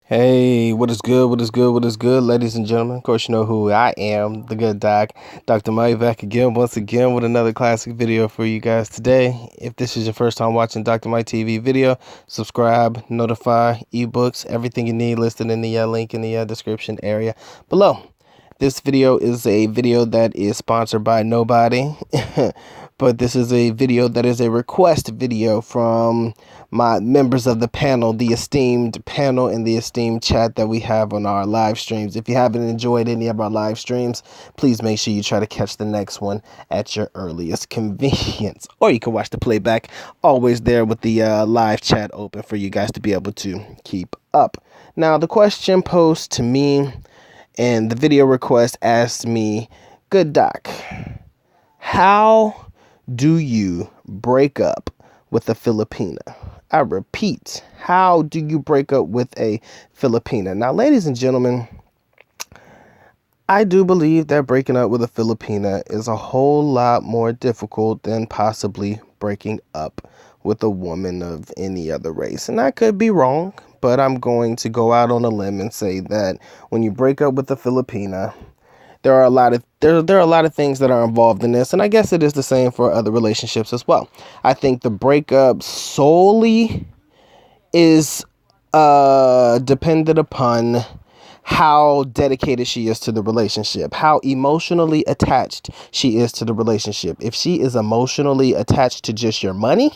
Hey, what is good? What is good? What is good, ladies and gentlemen? Of course, you know who I am, the good doc, Dr. Mike, back again, once again, with another classic video for you guys today. If this is your first time watching Dr. Mike TV video, subscribe, notify, ebooks, everything you need listed in the link in the description area below. This video is a video that is sponsored by nobody, but this is a video that is a request video from my members of the panel, the esteemed panel and the esteemed chat that we have on our live streams. If you haven't enjoyed any of our live streams, please make sure you try to catch the next one at your earliest convenience. Or you can watch the playback, always there with the live chat open for you guys to be able to keep up. Now, the question posed to me and the video request asked me, good doc, how do you break up with a Filipina? I repeat, how do you break up with a Filipina? Now, ladies and gentlemen, I do believe that breaking up with a Filipina is a whole lot more difficult than possibly breaking up with a woman of any other race. And I could be wrong, but I'm going to go out on a limb and say that when you break up with a Filipina, there are a lot of things that are involved in this, and I guess it is the same for other relationships as well. I think the breakup solely is dependent upon how dedicated she is to the relationship, how emotionally attached she is to the relationship. If she is emotionally attached to just your money,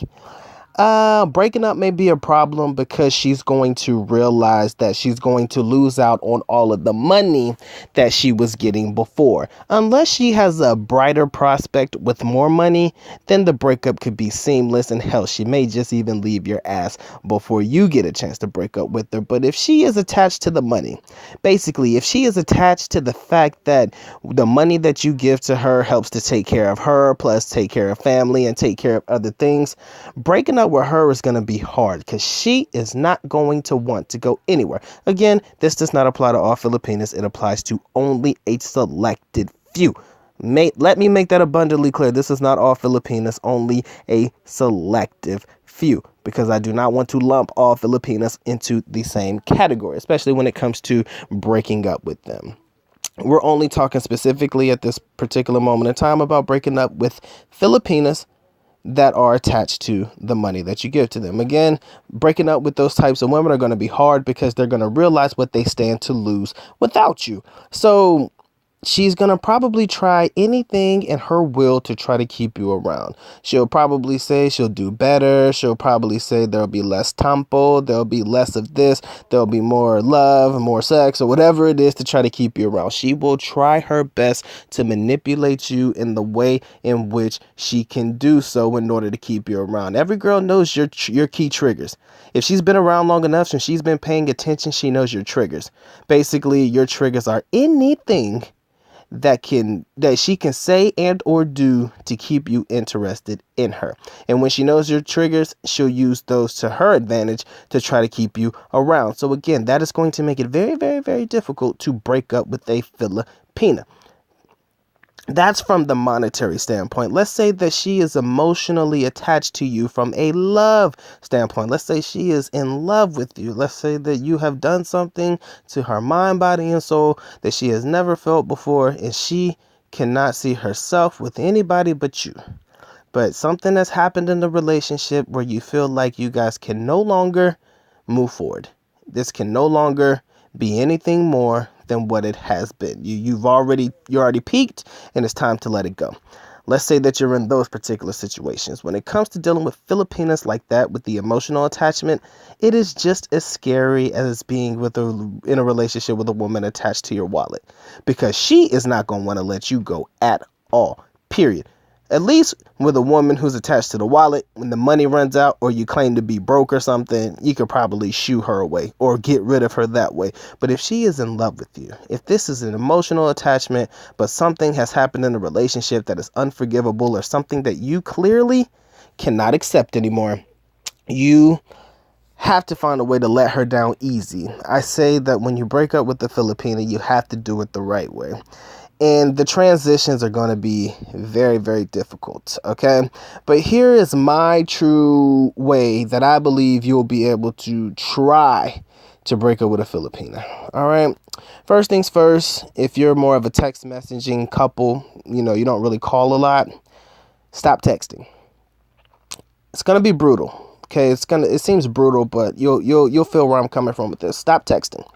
breaking up may be a problem because she's going to realize that she's going to lose out on all of the money that she was getting before. Unless she has a brighter prospect with more money, then the breakup could be seamless, and hell, she may just even leave your ass before you get a chance to break up with her. But if she is attached to the money, basically, if she is attached to the fact that the money that you give to her helps to take care of her, plus take care of family and take care of other things, breaking up with her is going to be hard because she is not going to want to go anywhere. Again, this does not apply to all Filipinas. It applies to only a selected few. Let me make that abundantly clear. This is not all Filipinas, only a selective few, because I do not want to lump all Filipinas into the same category, especially when it comes to breaking up with them. We're only talking specifically at this particular moment in time about breaking up with Filipinas that are attached to the money that you give to them. Again, breaking up with those types of women are going to be hard because they're going to realize what they stand to lose without you. So she's going to probably try anything in her will to try to keep you around. She'll probably say she'll do better. She'll probably say there'll be less tampo, there'll be less of this, there'll be more love, more sex, or whatever it is to try to keep you around. She will try her best to manipulate you in the way in which she can do so in order to keep you around. Every girl knows your key triggers. If she's been around long enough and she's been paying attention, she knows your triggers. Basically, your triggers are anything that she can say and or do to keep you interested in her. And when she knows your triggers, she'll use those to her advantage to try to keep you around. So again, that is going to make it very, very, very difficult to break up with a Filipina. That's from the monetary standpoint. Let's say that she is emotionally attached to you from a love standpoint. Let's say she is in love with you. Let's say that you have done something to her mind, body, and soul that she has never felt before, and she cannot see herself with anybody but you. But something has happened in the relationship where you feel like you guys can no longer move forward. This can no longer be anything more than what it has been. You're already peaked, and it's time to let it go. Let's say that you're in those particular situations. When it comes to dealing with Filipinas like that, with the emotional attachment, it is just as scary as being in a relationship with a woman attached to your wallet, because she is not going to want to let you go at all, period. At least with a woman who's attached to the wallet, when the money runs out or you claim to be broke or something, you could probably shoo her away or get rid of her that way. But if she is in love with you, if this is an emotional attachment, but something has happened in the relationship that is unforgivable or something that you clearly cannot accept anymore, you have to find a way to let her down easy. I say that when you break up with the Filipina, you have to do it the right way. And the transitions are going to be very, very difficult, okay? But here is my true way that I believe you'll be able to try to break up with a Filipina. All right. First things first, if you're more of a text messaging couple, you don't really call a lot, stop texting. It's going to be brutal. Okay, it seems brutal, but you'll feel where I'm coming from with this. Stop texting.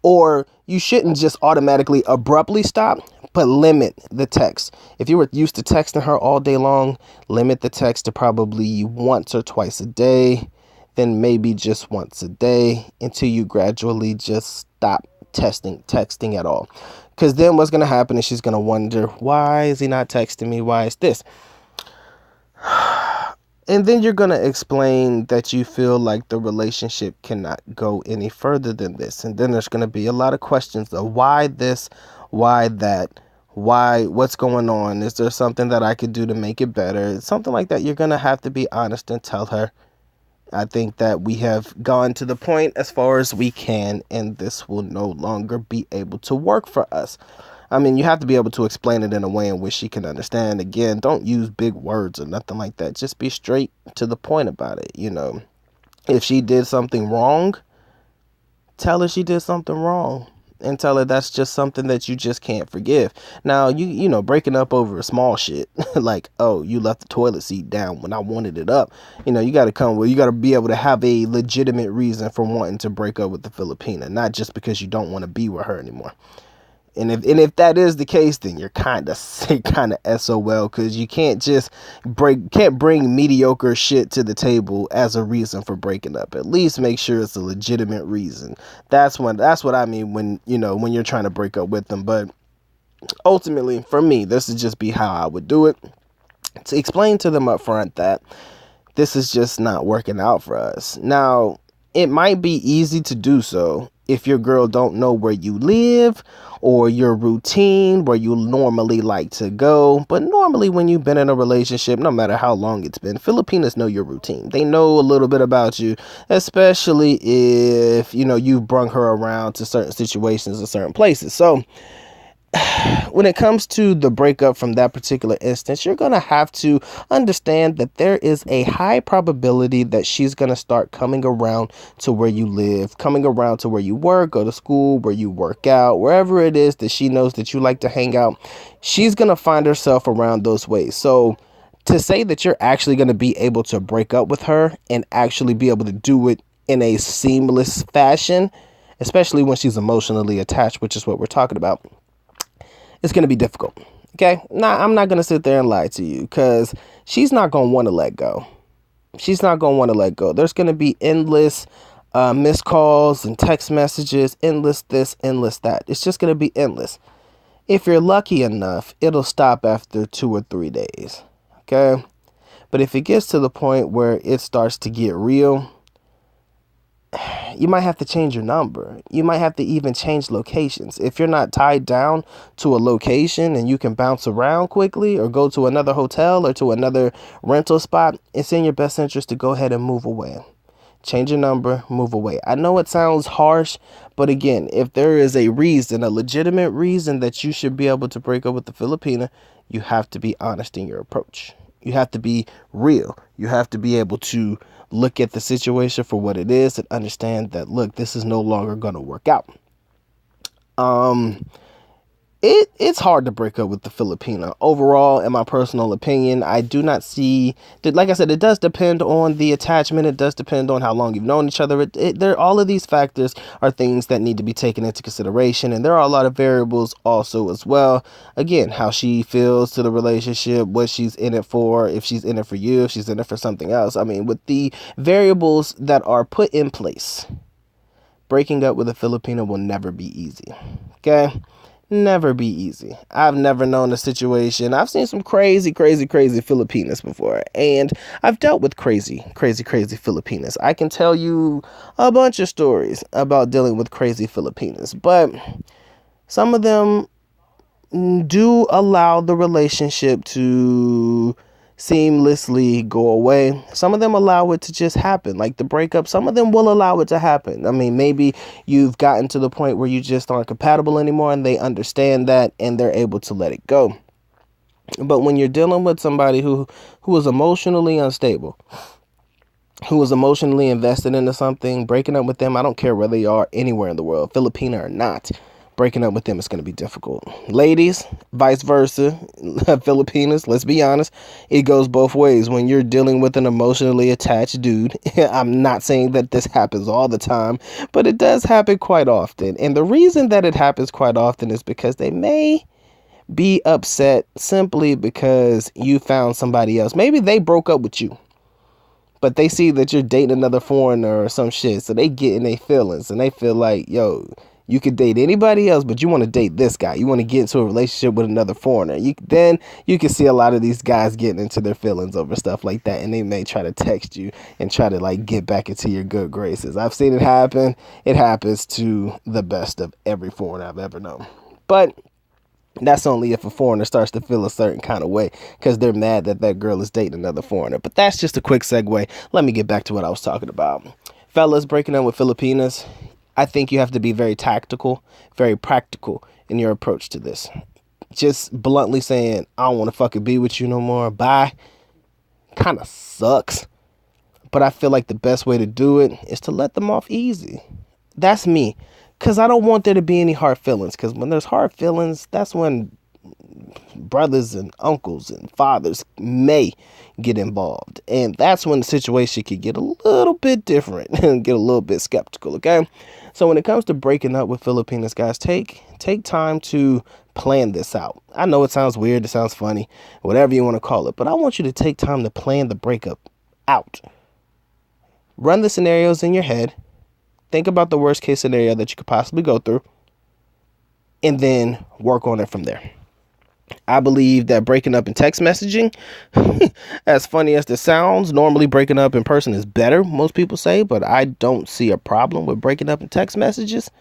Or you shouldn't just automatically abruptly stop, but limit the text. If you were used to texting her all day long, limit the text to probably once or twice a day, then maybe just once a day, until you gradually just stop texting at all. Because then what's going to happen is she's going to wonder, why is he not texting me? Why is this? And then you're going to explain that you feel like the relationship cannot go any further than this. And then there's going to be a lot of questions of why this, why that, why, what's going on? Is there something that I could do to make it better? Something like that. You're going to have to be honest and tell her, I think that we have gone to the point as far as we can, and this will no longer be able to work for us. I mean, you have to be able to explain it in a way in which she can understand. Again, don't use big words or nothing like that. Just be straight to the point about it. If she did something wrong, tell her she did something wrong, and tell her that's just something that you just can't forgive. Now, you know, breaking up over a small shit, like, oh, you left the toilet seat down when I wanted it up. You got to be able to have a legitimate reason for wanting to break up with the Filipina, not just because you don't want to be with her anymore. And if that is the case, then you're kind of SOL, because you can't bring mediocre shit to the table as a reason for breaking up. At least make sure it's a legitimate reason. That's what I mean when you're trying to break up with them. But ultimately, for me, this is just be how I would do it. To explain to them up front that this is just not working out for us. Now, it might be easy to do so if your girl don't know where you live or your routine, where you normally like to go. But normally when you've been in a relationship, no matter how long it's been, Filipinas know your routine. They know a little bit about you, especially if, you've brung her around to certain situations or certain places. So when it comes to the breakup from that particular instance, you're going to have to understand that there is a high probability that she's going to start coming around to where you live, coming around to where you work, go to school, where you work out, wherever it is that she knows that you like to hang out. She's going to find herself around those ways. So to say that you're actually going to be able to break up with her and actually be able to do it in a seamless fashion, especially when she's emotionally attached, which is what we're talking about, it's going to be difficult. Okay. Now, I'm not going to sit there and lie to you, because she's not going to want to let go. She's not going to want to let go. There's going to be endless missed calls and text messages, endless this, endless that. It's just going to be endless. If you're lucky enough, it'll stop after 2 or 3 days. Okay. But if it gets to the point where it starts to get real, you might have to change your number. You might have to even change locations. If you're not tied down to a location and you can bounce around quickly or go to another hotel or to another rental spot, it's in your best interest to go ahead and move away. Change your number, move away. I know it sounds harsh, but again, if there is a reason, a legitimate reason that you should be able to break up with the Filipina, you have to be honest in your approach. You have to be real. You have to be able to look at the situation for what it is and understand that, look, this is no longer going to work out. It's hard to break up with the Filipina. Overall, in my personal opinion, I do not see, like I said, it does depend on the attachment. It does depend on how long you've known each other. All of these factors are things that need to be taken into consideration. And there are a lot of variables also as well. Again, how she feels to the relationship, what she's in it for, if she's in it for you, if she's in it for something else. I mean, with the variables that are put in place, breaking up with a Filipino will never be easy. Okay? Never be easy. I've never known a situation. I've seen some crazy Filipinas before, and I've dealt with crazy Filipinas. I can tell you a bunch of stories about dealing with crazy Filipinas, but some of them do allow the relationship to seamlessly go away. Some of them allow it to just happen, like the breakup. Some of them will allow it to happen. I mean, maybe you've gotten to the point where you just aren't compatible anymore and they understand that and they're able to let it go. But when you're dealing with somebody who is emotionally unstable, who was emotionally invested into something, breaking up with them, I don't care where they are anywhere in the world, Filipina or not, breaking up with them is going to be difficult. Ladies, vice versa, Filipinas, let's be honest, it goes both ways. When you're dealing with an emotionally attached dude, I'm not saying that this happens all the time, but it does happen quite often. And the reason that it happens quite often is because they may be upset simply because you found somebody else. Maybe they broke up with you, but they see that you're dating another foreigner or some shit, so they get in their feelings and they feel like, yo, you could date anybody else, but you want to date this guy. You want to get into a relationship with another foreigner. Then you can see a lot of these guys getting into their feelings over stuff like that, and they may try to text you and try to like get back into your good graces. I've seen it happen. It happens to the best of every foreigner I've ever known. But that's only if a foreigner starts to feel a certain kind of way because they're mad that that girl is dating another foreigner. But that's just a quick segue. Let me get back to what I was talking about. Fellas, breaking up with Filipinas, I think you have to be very tactical, very practical in your approach to this. Just bluntly saying, I don't want to fucking be with you no more, bye, kind of sucks. But I feel like the best way to do it is to let them off easy. That's me. Because I don't want there to be any hard feelings. Because when there's hard feelings, that's when brothers and uncles and fathers may get involved. And that's when the situation could get a little bit different and get a little bit skeptical, okay? So when it comes to breaking up with Filipinas, guys, take time to plan this out. I know it sounds weird, it sounds funny, whatever you want to call it, but I want you to take time to plan the breakup out. Run the scenarios in your head. Think about the worst case scenario that you could possibly go through, and then work on it from there. I believe that breaking up in text messaging, as funny as this sounds, normally breaking up in person is better, most people say, but I don't see a problem with breaking up in text messages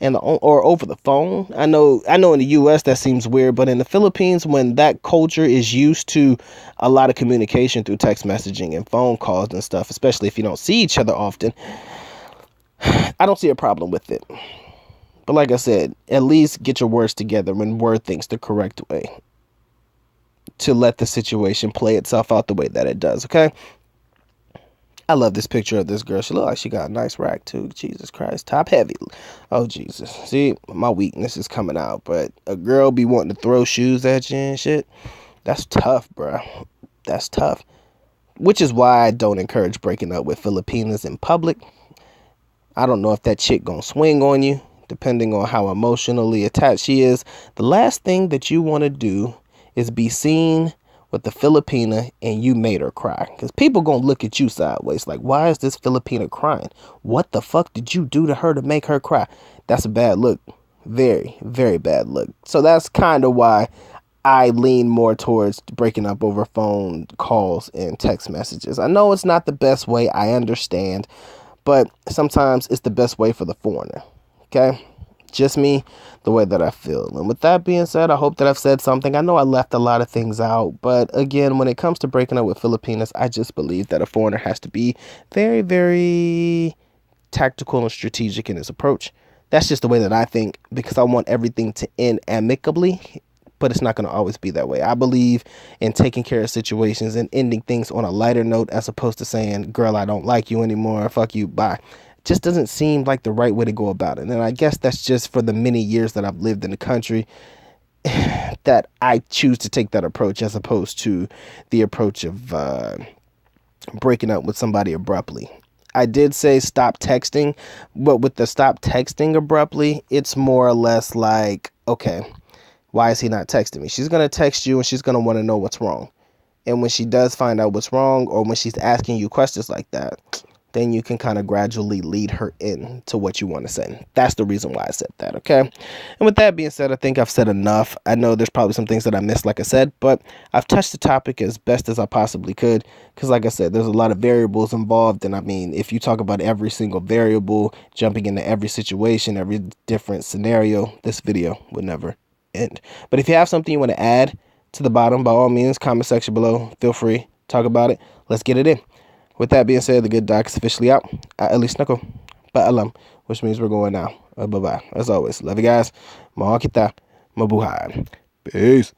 or over the phone. I know in the US that seems weird, but in the Philippines, when that culture is used to a lot of communication through text messaging and phone calls and stuff, especially if you don't see each other often, I don't see a problem with it. But like I said, at least get your words together and word things the correct way to let the situation play itself out the way that it does, okay? I love this picture of this girl. She looks like she got a nice rack too. Jesus Christ. Top heavy. Oh, Jesus. See, my weakness is coming out. But a girl be wanting to throw shoes at you and shit. That's tough, bro. That's tough. Which is why I don't encourage breaking up with Filipinas in public. I don't know if that chick gonna swing on you, depending on how emotionally attached she is. The last thing that you want to do is be seen with the Filipina and you made her cry. Because people gonna look at you sideways like, why is this Filipina crying? What the fuck did you do to her to make her cry? That's a bad look. Very, very bad look. So that's kind of why I lean more towards breaking up over phone calls and text messages. I know it's not the best way, I understand, but sometimes it's the best way for the foreigner, okay? Just me, the way that I feel. And with that being said, I hope that I've said something. I know I left a lot of things out, but again, when it comes to breaking up with Filipinas, I just believe that a foreigner has to be very, very tactical and strategic in his approach. That's just the way that I think, because I want everything to end amicably, but it's not going to always be that way. I believe in taking care of situations and ending things on a lighter note as opposed to saying, girl, I don't like you anymore, fuck you, bye. Just doesn't seem like the right way to go about it. And I guess that's just for the many years that I've lived in the country that I choose to take that approach as opposed to the approach of breaking up with somebody abruptly. I did say stop texting, but with the stop texting abruptly, it's more or less like, okay, why is he not texting me? She's going to text you and she's going to want to know what's wrong. And when she does find out what's wrong, or when she's asking you questions like that, then you can kind of gradually lead her in to what you want to say. That's the reason why I said that, okay? And with that being said, I think I've said enough. I know there's probably some things that I missed, like I said, but I've touched the topic as best as I possibly could, because like I said, there's a lot of variables involved, and I mean, if you talk about every single variable, jumping into every situation, every different scenario, this video would never end. But if you have something you want to add to the bottom, by all means, comment section below, feel free, talk about it, let's get it in. With that being said, the good doc is officially out. At least knuckle, paalam, which means we're going now. Bye bye. As always, love you guys. Mahal kita, mabuhay. Peace.